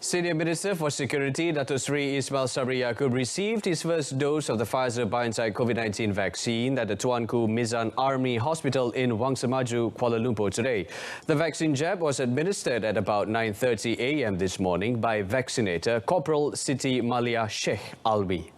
Senior Minister for Security, Datuk Seri Ismail Sabri Yaakob received his first dose of the Pfizer-BioNTech COVID-19 vaccine at the Tuanku Mizan Army Hospital in Wangsamaju, Kuala Lumpur today. The vaccine jab was administered at about 9:30 a.m. this morning by vaccinator Corporal Siti Malia Sheikh Alwi.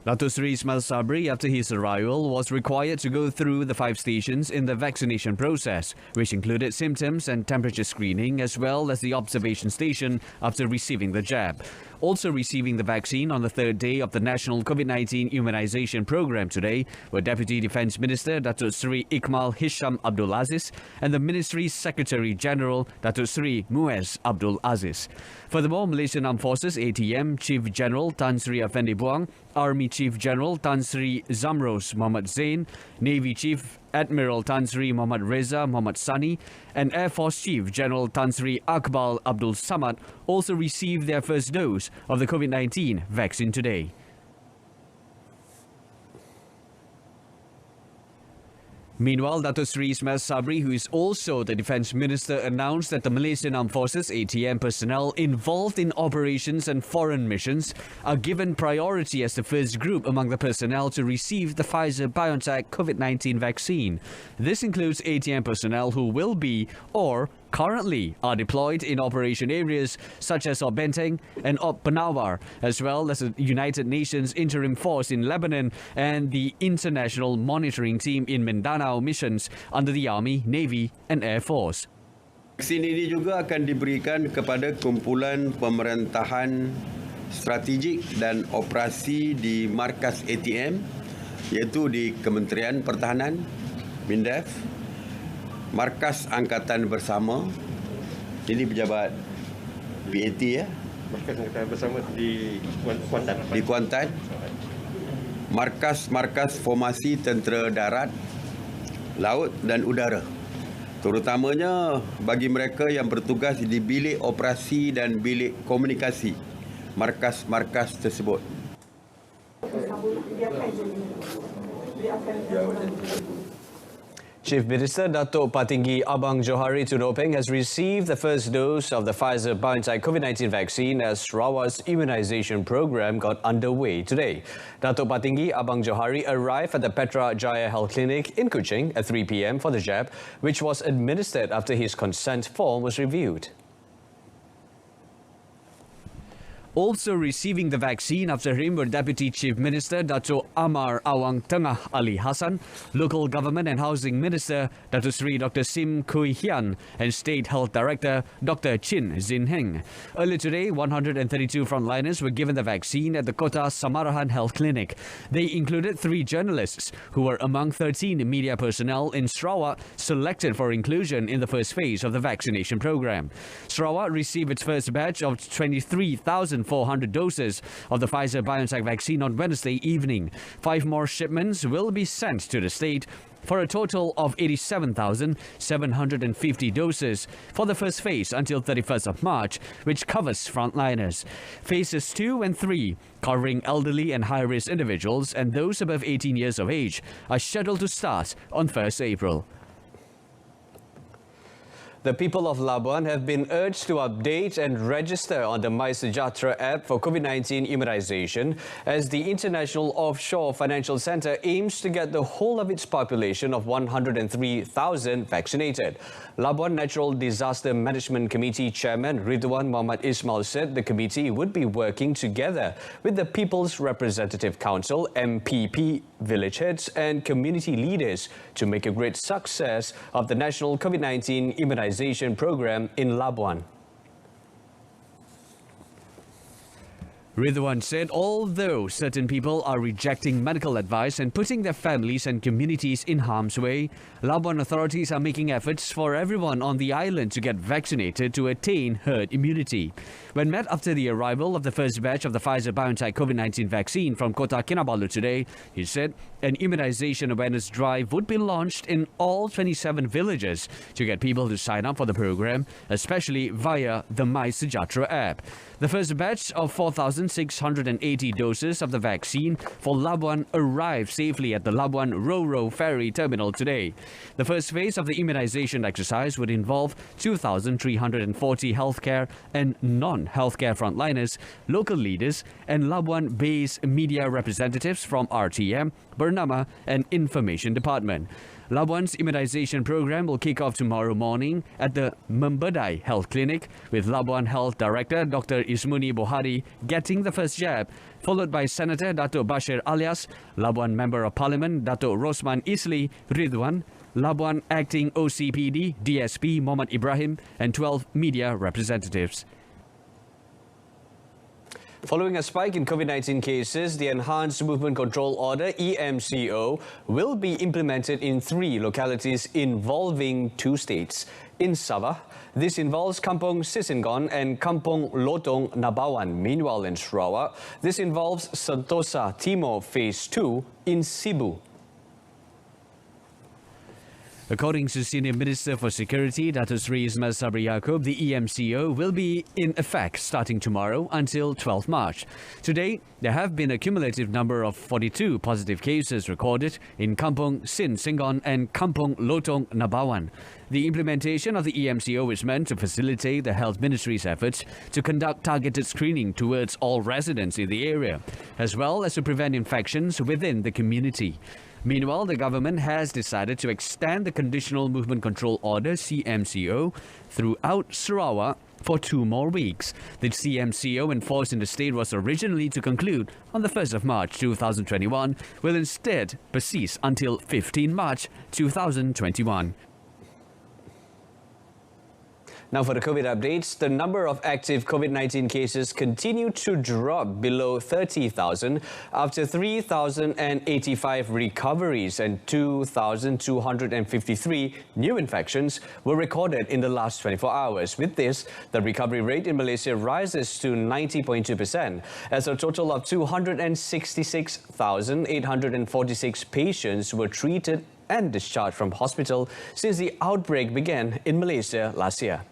Datuk Seri Ismail Sabri, after his arrival, was required to go through the 5 stations in the vaccination process, which included symptoms and temperature screening, as well as the observation station after receiving the jab. Also receiving the vaccine on the 3rd day of the National COVID-19 Immunisation Programme today were Deputy Defence Minister Datuk Seri Iqmal Hisham Abdul Aziz and the Ministry's Secretary-General Datuk Seri Muez Abdul Aziz. Furthermore, Malaysian Armed Forces ATM Chief General Tan Sri Afendi Buang, Army Chief General Tan Sri Zamros Muhammad Zain, Navy Chief Admiral Tan Sri Muhammad Reza Muhammad Sani and Air Force Chief General Tan Sri Akbal Abdul Samad also received their first dose of the COVID-19 vaccine today. Meanwhile, Datuk Seri Ismail Sabri, who is also the Defence Minister, announced that the Malaysian Armed Forces ATM personnel involved in operations and foreign missions are given priority as the first group among the personnel to receive the Pfizer-BioNTech COVID-19 vaccine. This includes ATM personnel who will be or currently are deployed in operation areas such as Benteng and Penawar, as well as the United Nations Interim Force in Lebanon and the International Monitoring Team in Mindanao missions under the Army, Navy and Air Force. Vaksin ini juga akan diberikan kepada kumpulan pemerintahan strategik dan operasi di markas ATM, iaitu di Kementerian Pertahanan, MINDEF, Markas Angkatan Bersama, ini pejabat BAT ya. Markas Angkatan Bersama di Kuantan. Di Kuantan. Markas formasi tentera darat, laut dan udara. Terutamanya bagi mereka yang bertugas di bilik operasi dan bilik komunikasi markas-markas tersebut. Chief Minister Datuk Patinggi Abang Johari Tunopeng has received the first dose of the Pfizer-BioNTech COVID-19 vaccine as Sarawak's immunisation program got underway today. Datuk Patinggi Abang Johari arrived at the Petra Jaya Health Clinic in Kuching at 3 p.m. for the jab, which was administered after his consent form was reviewed. Also receiving the vaccine after him were Deputy Chief Minister Datuk Amar Awang Tengah Ali Hassan, Local Government and Housing Minister Datuk Seri Dr. Sim Kui Hian and State Health Director Dr. Chin Zin Heng. Earlier today, 132 frontliners were given the vaccine at the Kota Samarahan Health Clinic. They included 3 journalists who were among 13 media personnel in Sarawak selected for inclusion in the first phase of the vaccination program. Sarawak received its first batch of 23,400 doses of the Pfizer-BioNTech vaccine on Wednesday evening. 5 more shipments will be sent to the state for a total of 87,750 doses for the first phase until 31st of March, which covers frontliners. Phases 2 and 3, covering elderly and high-risk individuals and those above 18 years of age, are scheduled to start on 1st April. The people of Labuan have been urged to update and register on the MySejahtera app for COVID-19 immunisation as the International Offshore Financial Centre aims to get the whole of its population of 103,000 vaccinated. Labuan Natural Disaster Management Committee Chairman Ridwan Muhammad Ismail said the committee would be working together with the People's Representative Council, MPP, village heads and community leaders to make a great success of the National COVID-19 Immunisation Program in Labuan. Ridwan said although certain people are rejecting medical advice and putting their families and communities in harm's way, Labuan authorities are making efforts for everyone on the island to get vaccinated to attain herd immunity. When met after the arrival of the first batch of the Pfizer-BioNTech COVID-19 vaccine from Kota Kinabalu today, he said an immunization awareness drive would be launched in all 27 villages to get people to sign up for the program, especially via the MySejahtera app. The first batch of 4,000 2,680 doses of the vaccine for Labuan arrived safely at the Labuan Ro-Ro ferry terminal today. The first phase of the immunization exercise would involve 2,340 healthcare and non-healthcare frontliners, local leaders, and Labuan-based media representatives from RTM, Bernama, and Information Department. Labuan's immunization program will kick off tomorrow morning at the Membedai Health Clinic, with Labuan Health Director Dr. Ismuni Bohari getting the first jab, followed by Senator Dato' Bashir Alias, Labuan Member of Parliament Dato' Rosman Isli Ridwan, Labuan Acting OCPD DSP Muhammad Ibrahim, and 12 media representatives. Following a spike in COVID-19 cases, the Enhanced Movement Control Order EMCO will be implemented in 3 localities involving 2 states. In Sabah, this involves Kampung Sisinggon and Kampung Lotong Nabawan. Meanwhile, in Sarawak, this involves Sentosa Timur Phase 2 in Sibu. According to Senior Minister for Security, Dato' Sri Ismail Sabri Yaakob, the EMCO will be in effect starting tomorrow until 12 March. Today, there have been a cumulative number of 42 positive cases recorded in Kampung Sin Singgon and Kampung Lotong Nabawan. The implementation of the EMCO is meant to facilitate the Health Ministry's efforts to conduct targeted screening towards all residents in the area, as well as to prevent infections within the community. Meanwhile, the government has decided to extend the Conditional Movement Control Order (CMCO) throughout Sarawak for 2 more weeks. The CMCO enforced in the state was originally to conclude on the 1st of March 2021, will instead persist until 15 March 2021. Now for the COVID updates, the number of active COVID-19 cases continue to drop below 30,000 after 3,085 recoveries and 2,253 new infections were recorded in the last 24 hours. With this, the recovery rate in Malaysia rises to 90.2% as a total of 266,846 patients were treated and discharged from hospital since the outbreak began in Malaysia last year.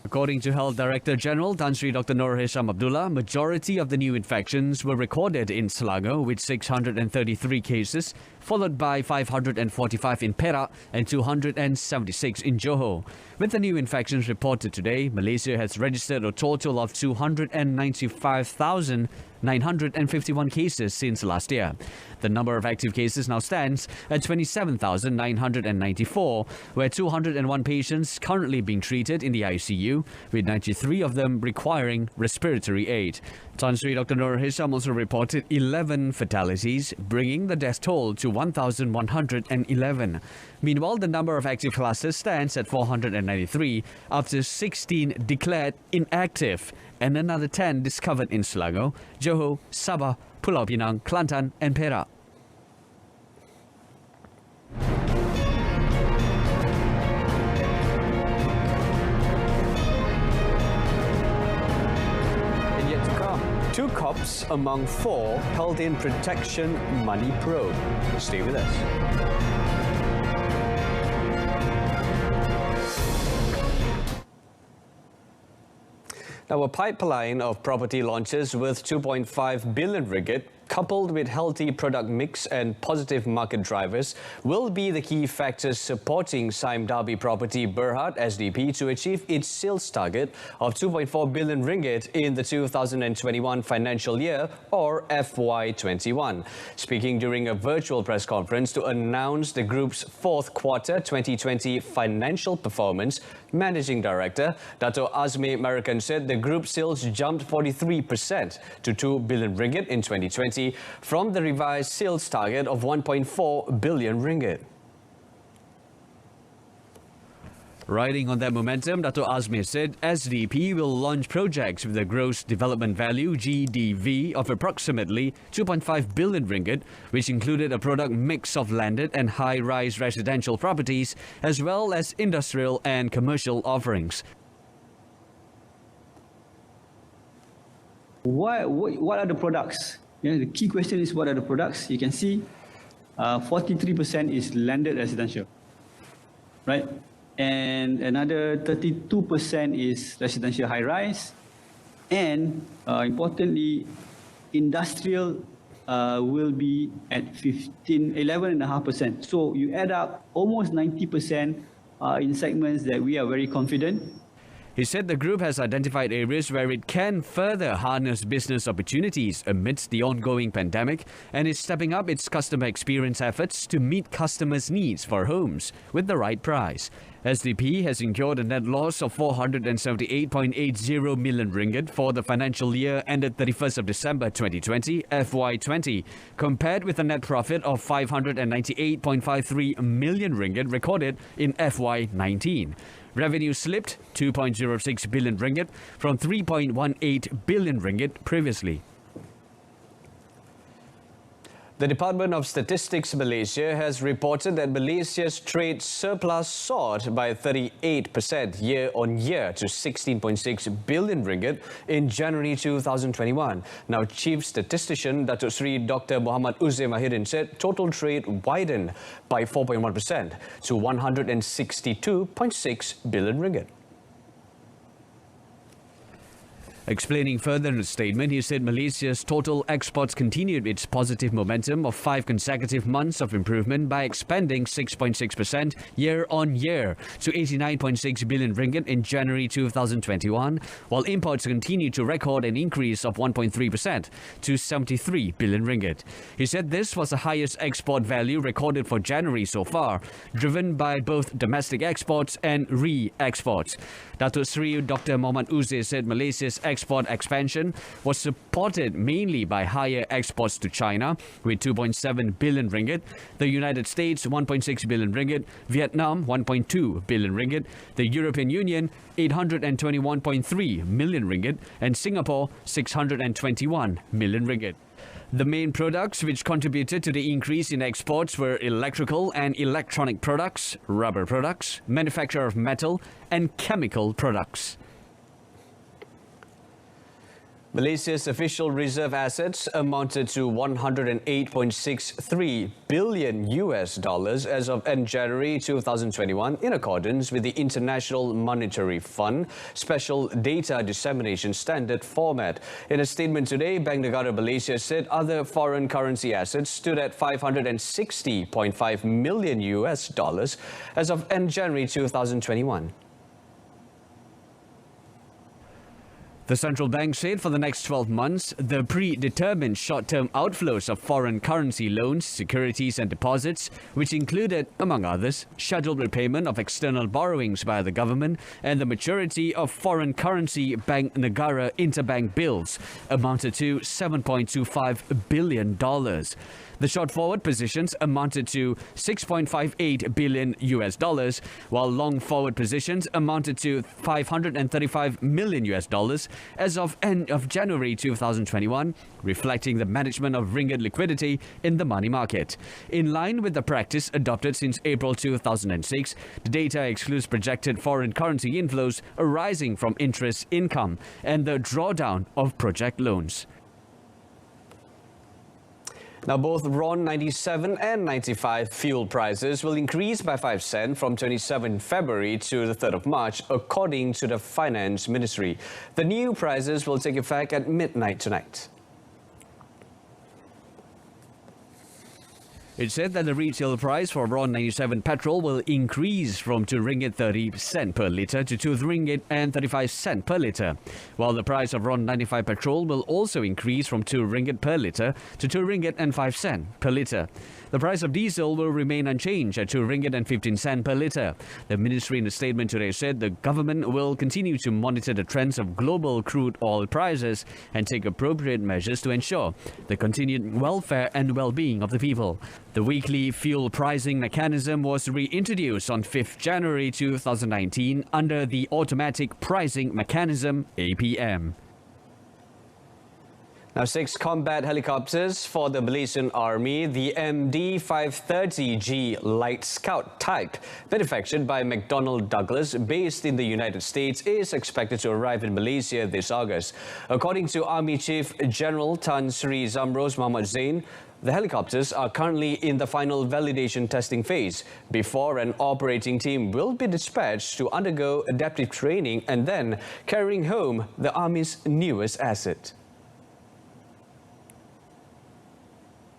According to Health Director General Tan Sri Dr. Nur Hisham Abdullah, majority of the new infections were recorded in Selangor with 633 cases, followed by 545 in Perak and 276 in Johor. With the new infections reported today, Malaysia has registered a total of 295,951 cases since last year. The number of active cases now stands at 27,994, where 201 patients currently being treated in the ICU, with 93 of them requiring respiratory aid. Tan Sri Dr. Nur Hisham also reported 11 fatalities, bringing the death toll to 1,111. Meanwhile, the number of active clusters stands at 493 after 16 declared inactive and another 10 discovered in Selangor, Johor, Sabah, Pulau Pinang, Kelantan and Perak. And yet to come, 2 cops among 4 held in protection money probe. Stay with us. Now, a pipeline of property launches worth 2.5 billion ringgit, coupled with healthy product mix and positive market drivers, will be the key factors supporting Sime Darby Property Berhad SDP to achieve its sales target of 2.4 billion ringgit in the 2021 financial year, or FY21. Speaking during a virtual press conference to announce the group's 4th quarter 2020 financial performance, Managing Director Dato' Azmi Marakan said the group sales jumped 43% to 2 billion ringgit in 2020 from the revised sales target of 1.4 billion ringgit. Riding on that momentum, Dato' Azmi said SDP will launch projects with a gross development value GDV of approximately 2.5 billion ringgit, which included a product mix of landed and high-rise residential properties, as well as industrial and commercial offerings. What are the products? The key question is what are the products? You can see 43% is landed residential, right? and another 32% is residential high-rise, and importantly, industrial will be at 11.5%. So you add up almost 90% in segments that we are very confident. He said the group has identified areas where it can further harness business opportunities amidst the ongoing pandemic and is stepping up its customer experience efforts to meet customers' needs for homes with the right price. SDP has incurred a net loss of 478.80 million ringgit for the financial year ended 31st of December 2020, FY20, compared with a net profit of 598.53 million ringgit recorded in FY19. Revenue slipped 2.06 billion ringgit from 3.18 billion ringgit previously. The Department of Statistics Malaysia has reported that Malaysia's trade surplus soared by 38% year-on-year to 16.6 billion ringgit in January 2021. Now, Chief Statistician Datuk Seri Dr. Muhammad Uzair Mahirin said total trade widened by 4.1% to 162.6 billion ringgit. Explaining further in a statement, he said Malaysia's total exports continued its positive momentum of 5 consecutive months of improvement by expanding 6.6% year-on-year to 89.6 billion ringgit in January 2021, while imports continued to record an increase of 1.3% to 73 billion ringgit. He said this was the highest export value recorded for January so far, driven by both domestic exports and re-exports. Datuk Seri Dr. Muhammad Uzair said Malaysia's export expansion was supported mainly by higher exports to China with 2.7 billion ringgit, the United States 1.6 billion ringgit, Vietnam 1.2 billion ringgit, the European Union 821.3 million ringgit, and Singapore 621 million ringgit. The main products which contributed to the increase in exports were electrical and electronic products, rubber products, manufacture of metal, and chemical products. Malaysia's official reserve assets amounted to 108.63 billion US dollars as of end January 2021 in accordance with the International Monetary Fund Special Data Dissemination Standard format. In a statement today, Bank Negara Malaysia said other foreign currency assets stood at 560.5 million US dollars as of end January 2021. The central bank said for the next 12 months, the predetermined short-term outflows of foreign currency loans, securities and deposits, which included, among others, scheduled repayment of external borrowings by the government and the maturity of foreign currency Bank Negara interbank bills, amounted to $7.25 billion. The short forward positions amounted to 6.58 billion US dollars, while long forward positions amounted to 535 million US dollars as of end of January 2021, reflecting the management of ringgit liquidity in the money market. In line with the practice adopted since April 2006, the data excludes projected foreign currency inflows arising from interest income and the drawdown of project loans. Now, both RON 97 and 95 fuel prices will increase by 5 cents from 27 February to the 3rd of March, according to the Finance Ministry. The new prices will take effect at midnight tonight. It said that the retail price for RON 97 petrol will increase from 2 ringgit 30 cent per litre to 2 ringgit and 35 cent per litre, while the price of RON 95 petrol will also increase from 2 ringgit per litre to 2 ringgit and 5 cent per litre. The price of diesel will remain unchanged at 2 ringgit and 15 cent per litre. The ministry in a statement today said the government will continue to monitor the trends of global crude oil prices and take appropriate measures to ensure the continued welfare and well-being of the people. The weekly fuel pricing mechanism was reintroduced on 5th January 2019 under the Automatic Pricing Mechanism (APM). Now, 6 combat helicopters for the Malaysian Army, the MD-530G Light Scout type, manufactured by McDonnell Douglas, based in the United States, is expected to arrive in Malaysia this August. According to Army Chief General Tan Sri Zamros Muhammad Zain, The helicopters are currently in the final validation testing phase before an operating team will be dispatched to undergo adaptive training and then carrying home the Army's newest asset.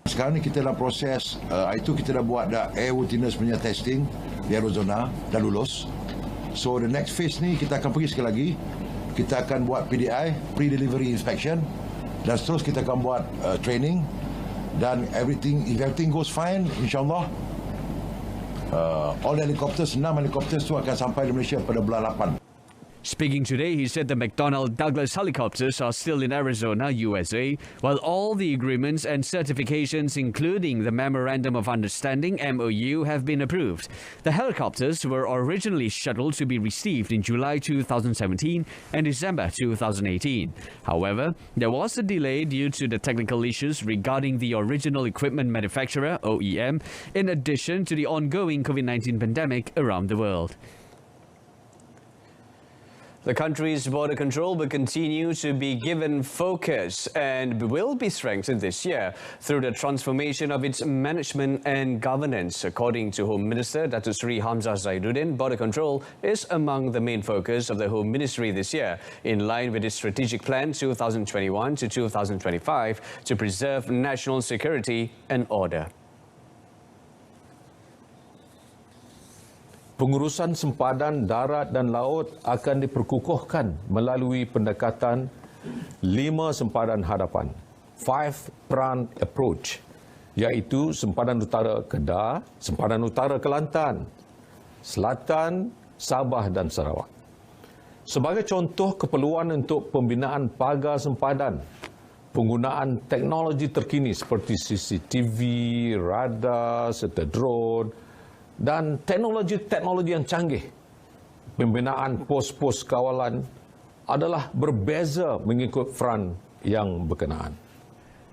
Sekarang ni kita dalam proses, itu kita dah buat dah airworthiness punya testing di Arizona, dah lulus. So the next phase ni kita akan pergi sekali lagi, kita akan buat PDI, pre-delivery inspection, dan terus kita akan buat training, dan if everything goes fine, insyaAllah all helicopters, 6 helicopters tu akan sampai di Malaysia pada bulan 8. Speaking today, he said the McDonnell Douglas helicopters are still in Arizona, USA, while all the agreements and certifications, including the Memorandum of Understanding (MOU), have been approved. The helicopters were originally scheduled to be received in July 2017 and December 2018. However, there was a delay due to the technical issues regarding the original equipment manufacturer (OEM), in addition to the ongoing COVID-19 pandemic around the world. The country's border control will continue to be given focus and will be strengthened this year through the transformation of its management and governance. According to Home Minister Datuk Seri Hamzah Zaiduddin, border control is among the main focus of the Home Ministry this year, in line with its strategic plan 2021 to 2025 to preserve national security and order. Pengurusan sempadan darat dan laut akan diperkukuhkan melalui pendekatan 5 sempadan hadapan, 5-pronged approach, iaitu sempadan utara Kedah, sempadan utara Kelantan, Selatan, Sabah dan Sarawak. Sebagai contoh keperluan untuk pembinaan pagar sempadan, penggunaan teknologi terkini seperti CCTV, radar serta drone, dan teknologi-teknologi yang canggih. Pembinaan pos-pos kawalan adalah berbeza mengikut front yang berkenaan.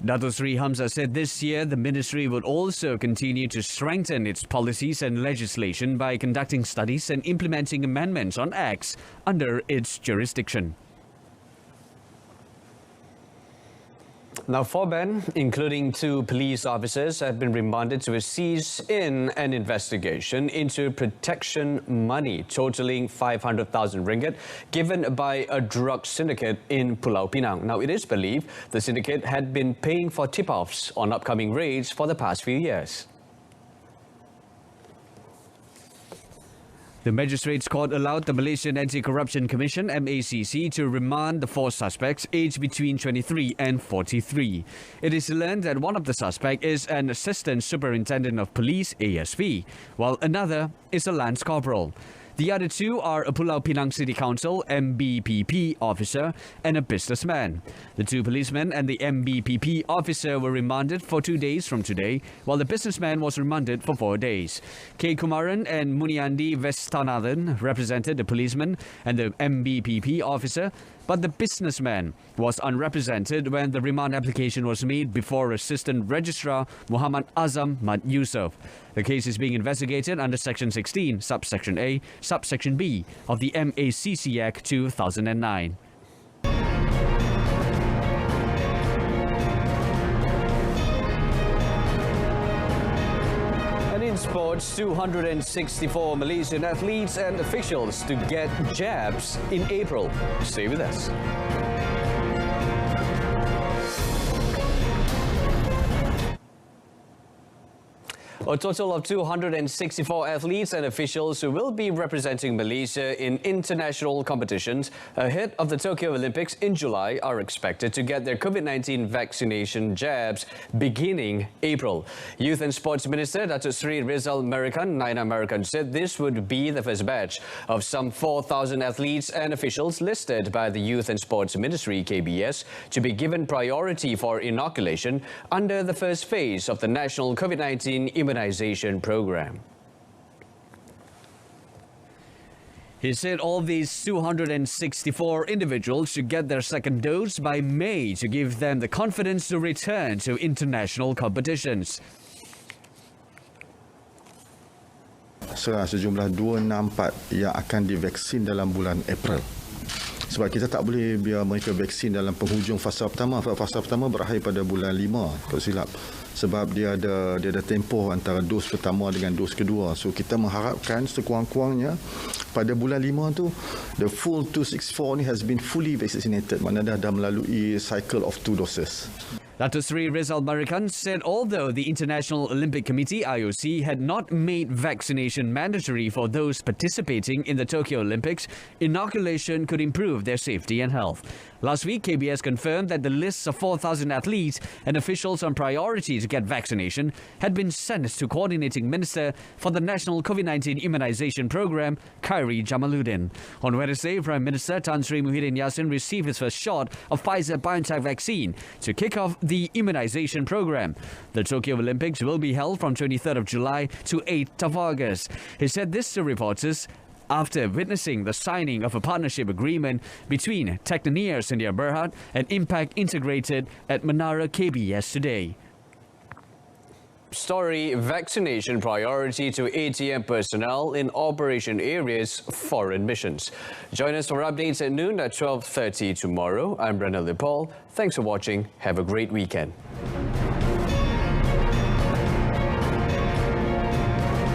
Datuk Seri Hamzah said this year the ministry would also continue to strengthen its policies and legislation by conducting studies and implementing amendments on acts under its jurisdiction. Now, 4 men, including 2 police officers, have been remanded to assist in an investigation into protection money totaling 500,000 ringgit given by a drug syndicate in Pulau Pinang. Now, it is believed the syndicate had been paying for tip-offs on upcoming raids for the past few years. The Magistrates Court allowed the Malaysian Anti-Corruption Commission (MACC) to remand the 4 suspects aged between 23 and 43. It is learned that one of the suspects is an Assistant Superintendent of Police (ASP), while another is a Lance Corporal. The other 2 are a Pulau Pinang City Council MBPP officer and a businessman. The 2 policemen and the MBPP officer were remanded for 2 days from today, while the businessman was remanded for 4 days. K. Kumaran and Muniandi Vestanathan represented the policeman and the MBPP officer, but the businessman was unrepresented when the remand application was made before Assistant Registrar Muhammad Azam Mat Yusof. The case is being investigated under Section 16, Subsection A, Subsection B of the MACC Act 2009. In sports, 264 Malaysian athletes and officials to get jabs in April. Stay with us. A total of 264 athletes and officials who will be representing Malaysia in international competitions ahead of the Tokyo Olympics in July are expected to get their COVID-19 vaccination jabs beginning April. Youth and Sports Minister Datuk Seri Rizal Merican said this would be the first batch of some 4,000 athletes and officials listed by the Youth and Sports Ministry (KBS) to be given priority for inoculation under the first phase of the national COVID-19 immunization program. He said all these 264 individuals should get their second dose by May to give them the confidence to return to international competitions. Sejumlah 264 yang akan divaksin dalam bulan April. Sebab kita tak boleh biar mereka vaksin dalam penghujung fasa pertama. Fasa pertama berakhir pada bulan 5, tak silap. sebab dia ada tempoh antara dos pertama dengan dos kedua. So kita mengharapkan sekurang-kurangnya pada bulan 5 tu the full 264 ni has been fully vaccinated, maknanya dah melalui cycle of 2 doses. Datuk Seri Rizal Marikan said although the International Olympic Committee IOC had not made vaccination mandatory for those participating in the Tokyo Olympics, inoculation could improve their safety and health. Last week, KBS confirmed that the lists of 4,000 athletes and officials on priority to get vaccination had been sent to Coordinating Minister for the National COVID-19 Immunization Program, Khairi Jamaluddin. On Wednesday, Prime Minister Tan Sri Muhyiddin Yassin received his first shot of Pfizer-BioNTech vaccine to kick off the immunization program. The Tokyo Olympics will be held from 23rd of July to 8th of August. He said this to reporters after witnessing the signing of a partnership agreement between Technoneers India Berhad and Impact Integrated at Menara KBS today. Story: vaccination priority to ATM personnel in operation areas foreign missions. Join us for updates at noon at 12:30 tomorrow. I'm Brenna Lipol. Thanks for watching. Have a great weekend.